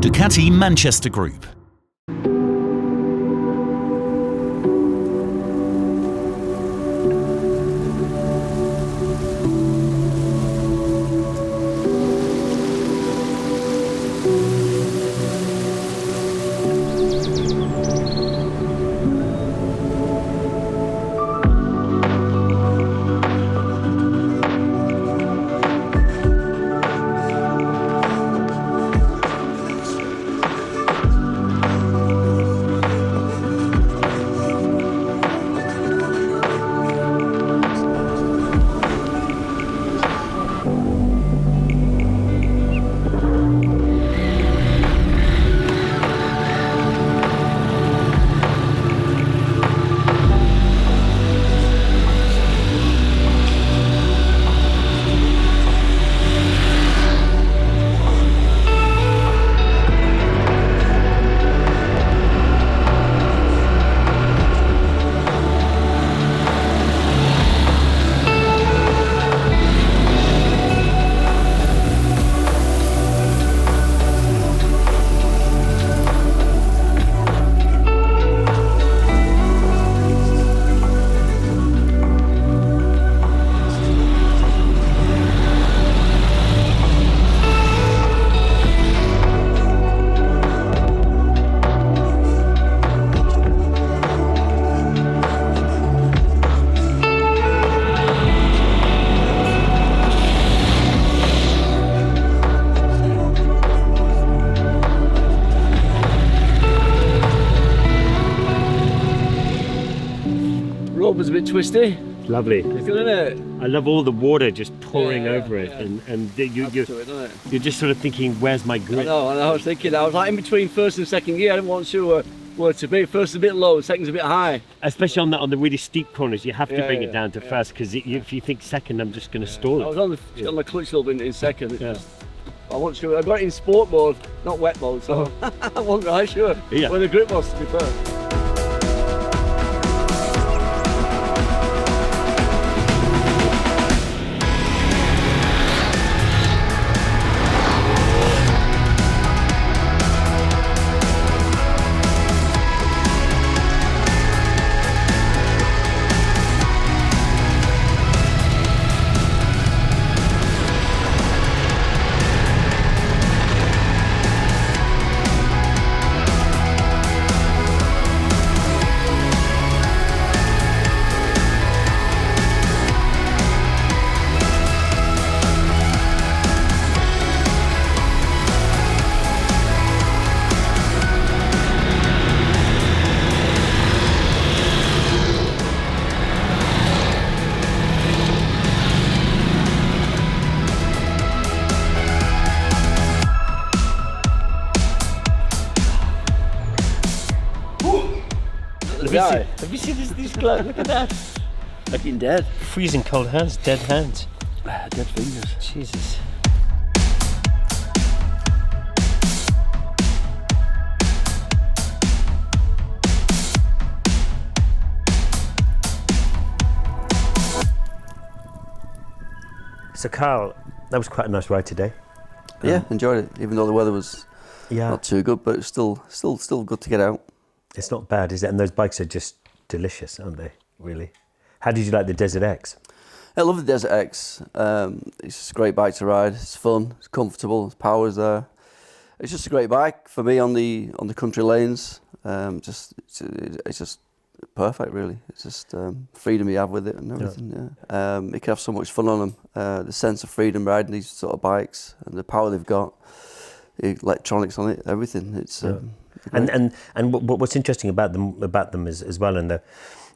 Ducati Manchester Group. Was a bit twisty. Lovely. It's good, isn't it? I love all the water just pouring over it, and you're just sort of thinking, where's my grip? I know. I was thinking, I was like in between first and second gear. I didn't want to where to be. First a bit low, second's a bit high. Especially on the really steep corners, you have to bring it down to first, because if you think second, I'm just going to stall it. I was on the clutch a little bit in second. I wasn't sure. I got it in sport mode, not wet mode, so I wasn't right sure where the grip was, to be fair. Have you seen these gloves? Look at that. Looking dead. Freezing cold hands, dead hands. Dead fingers. Jesus. So Carl, that was quite a nice ride today. Yeah, enjoyed it, even though the weather was not too good, but it's still good to get out. It's not bad, is it? And those bikes are just delicious, aren't they? Really. How did you like the DesertX? I love the DesertX. It's just a great bike to ride. It's fun. It's comfortable. Its power's there. It's just a great bike for me on the country lanes. It's just perfect, really. It's just freedom you have with it and everything. Yeah. You can have so much fun on them. The sense of freedom riding these sort of bikes and the power they've got, the electronics on it, everything. It's and what's interesting about them is, as well, and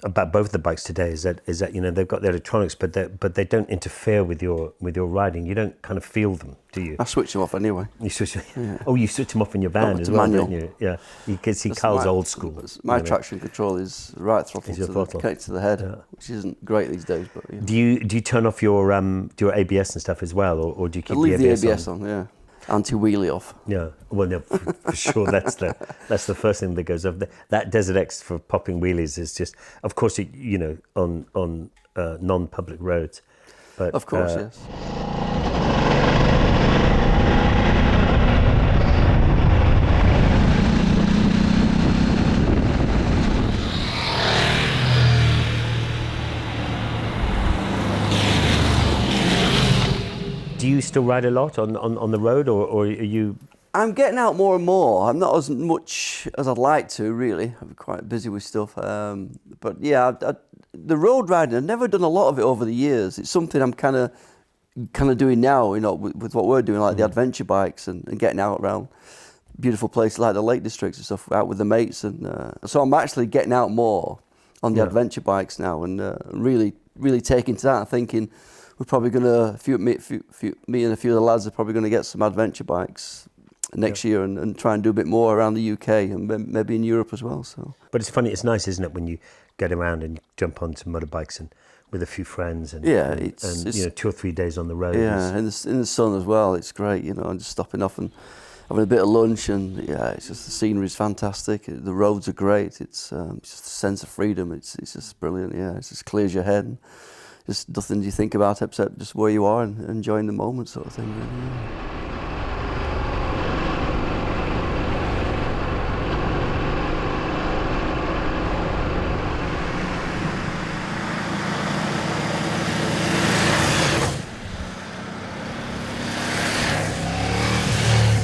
about both the bikes today is that they've got the electronics, but they don't interfere with your riding. You don't kind of feel them, do you? I switch them off anyway. You switch? Yeah. Oh, you switch them off in your van as well, don't you? Yeah. You can see Carl's old school. My traction control is right throttle connected to the head, which isn't great these days. But do you turn off your ABS and stuff as well, or do you keep leave the ABS on? Yeah. Anti-wheelie off. Yeah, well, no, for sure. That's the first thing that goes off. That DesertX for popping wheelies is just, of course, on non-public roads. But of course, yes. still ride a lot on the road, or are you? I'm getting out more and more. I'm not as much as I'd like to, really. I'm quite busy with stuff. But yeah, the road riding, I've never done a lot of it over the years. It's something I'm kind of doing now, you know, with what we're doing, like the adventure bikes and getting out around beautiful places like the Lake Districts and stuff, out with the mates. And so I'm actually getting out more on the adventure bikes now, and really taking to that and thinking we're probably going to, me and a few of the lads are probably going to get some adventure bikes next year and try and do a bit more around the UK and maybe in Europe as well. So, but it's funny, it's nice, isn't it, when you get around and you jump on some motorbikes and with a few friends and it's you know, 2 or 3 days on the road. Yeah, in the sun as well. It's great, you know, and just stopping off and having a bit of lunch, and it's just the scenery's fantastic. The roads are great. It's just a sense of freedom. It's just brilliant. Yeah, it just clears your head. And just nothing you think about except just where you are and enjoying the moment, sort of thing. Really, yeah.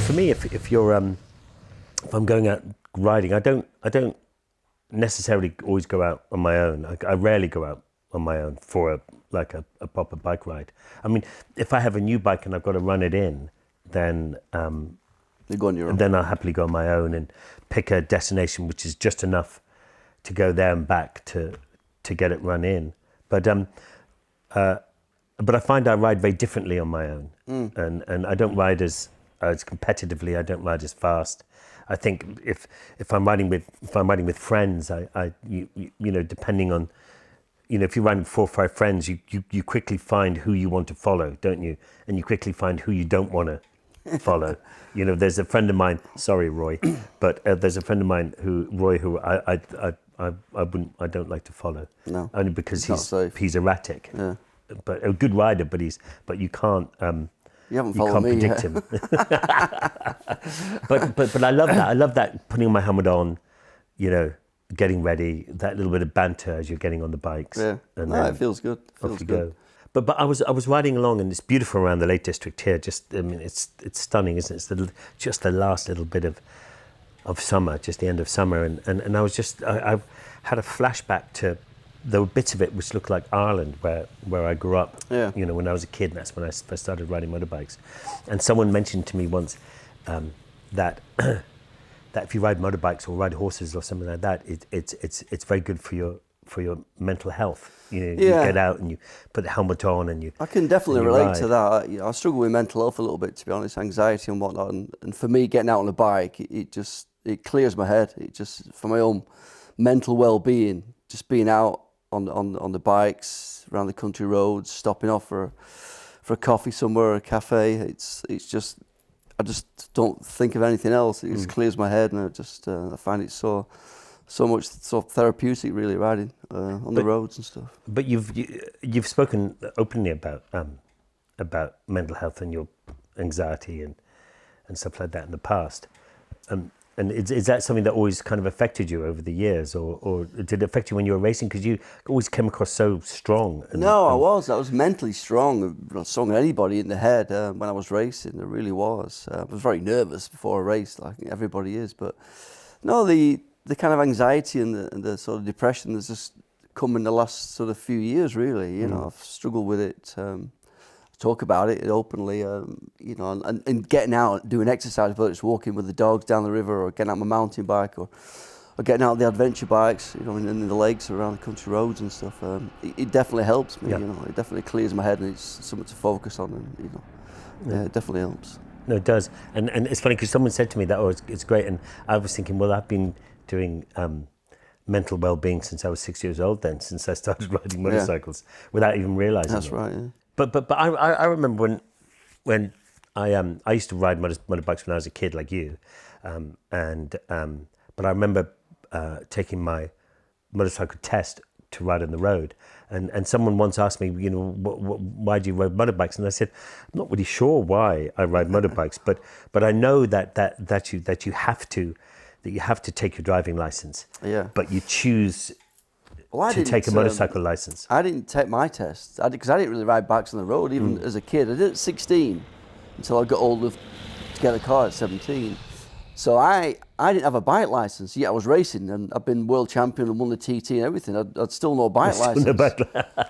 For me, if I'm going out riding, I don't necessarily always go out on my own. I rarely go out on my own for a proper bike ride. I mean, if I have a new bike and I've got to run it in, then you go on your own. Then I'll happily go on my own and pick a destination which is just enough to go there and back to get it run in. But I find I ride very differently on my own, and I don't ride as competitively. I don't ride as fast. I think if I'm riding with friends, you know, depending on, you know, if you're riding with 4 or 5 friends, you quickly find who you want to follow, don't you? And you quickly find who you don't want to follow. You know, there's a friend of mine. Sorry, Roy, but there's a friend of mine who I don't like to follow. No, only because he's erratic. Yeah. But a good rider, but you can't. You can't predict him. but I love that. I love that, putting my helmet on, you know, getting ready, that little bit of banter as you're getting on the bikes. Yeah, and it feels good. Off you go. But I was riding along, and it's beautiful around the Lake District here. Just, I mean, it's stunning, isn't it? It's just the last little bit of summer, just the end of summer, and I was just I had a flashback to. There were bits of it which looked like Ireland, where I grew up. Yeah. You know, when I was a kid, and that's when I first started riding motorbikes. And someone mentioned to me once that if you ride motorbikes or ride horses or something like that, it's very good for your mental health. You know, you get out and you put the helmet on and you. I can definitely relate to that. I struggle with mental health a little bit, to be honest, anxiety and whatnot. And for me, getting out on a bike, it clears my head. It just, for my own mental well-being, just being out on the bikes around the country roads, stopping off for a coffee somewhere, a cafe. It's just, I just don't think of anything else. It just clears my head, and I find it so much therapeutic, really, riding on the roads and stuff. But you've spoken openly about mental health and your anxiety and stuff like that in the past. And is that something that always kind of affected you over the years, or did it affect you when you were racing? Because you always came across so strong. I was mentally strong, stronger than anybody in the head when I was racing. It really was. I was very nervous before a race, like everybody is. But no, the kind of anxiety and the sort of depression that's just come in the last sort of few years, really. You know, I've struggled with it. Talk about it openly, you know, and getting out, doing exercise, whether it's walking with the dogs down the river or getting out my mountain bike or getting out the adventure bikes, you know, in the lakes or around the country roads and stuff. It definitely helps me, you know, it definitely clears my head, and it's something to focus on, and, you know, it definitely helps. No, it does. And it's funny because someone said to me that, it's great. And I was thinking, well, I've been doing mental well-being since I was 6 years old then, since I started riding motorcycles without even realizing That's it. right, yeah. But I remember when I used to ride motorbikes when I was a kid, like you, but I remember taking my motorcycle test to ride on the road, and someone once asked me, you know, why do you ride motorbikes? And I said, I'm not really sure why I ride motorbikes, but I know that you have to take your driving license, but you choose. To take a motorcycle license. I didn't take my test because I didn't really ride bikes on the road even as a kid. I did it at 16. until I got old enough to get a car at 17. So I didn't have a bike license. Yeah, I was racing, and I've been world champion and won the TT and everything. I'd still no bike license.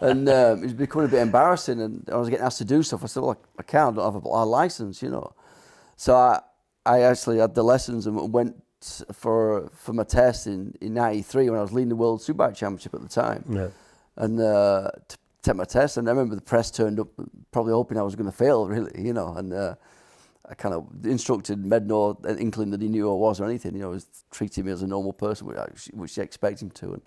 And it was becoming a bit embarrassing, and I was getting asked to do stuff. I said, well, I can't, I don't have a license, you know. So I actually had the lessons and went for my test in 93 when I was leading the World Superbike Championship at the time. Yeah. And to take my test, and I remember the press turned up probably hoping I was going to fail, really, you know, and I kind of instructed made no inkling that he knew who I was or anything, you know, he was treating me as a normal person, which you expect him to, and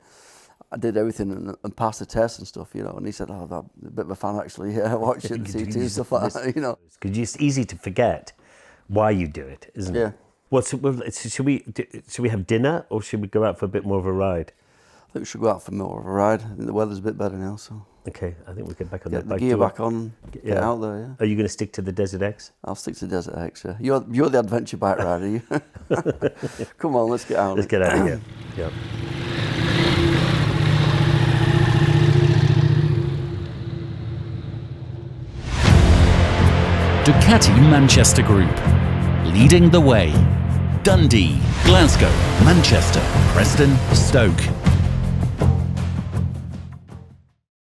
I did everything and passed the test and stuff, you know, and he said, oh, I'm a bit of a fan actually, watching the CT and stuff like that, you know. Because it's easy to forget why you do it, isn't it? Yeah. Should we have dinner, or should we go out for a bit more of a ride? I think we should go out for more of a ride. I think the weather's a bit better now, so. Okay, I think we get back on that bike. Get the gear back on, get out there, yeah. Are you going to stick to the DesertX? I'll stick to the DesertX, yeah. You're the adventure bike rider, you? Come on, let's get out. Let's get out of here. Yeah. Ducati Manchester Group, leading the way. Dundee, Glasgow, Manchester, Preston, Stoke.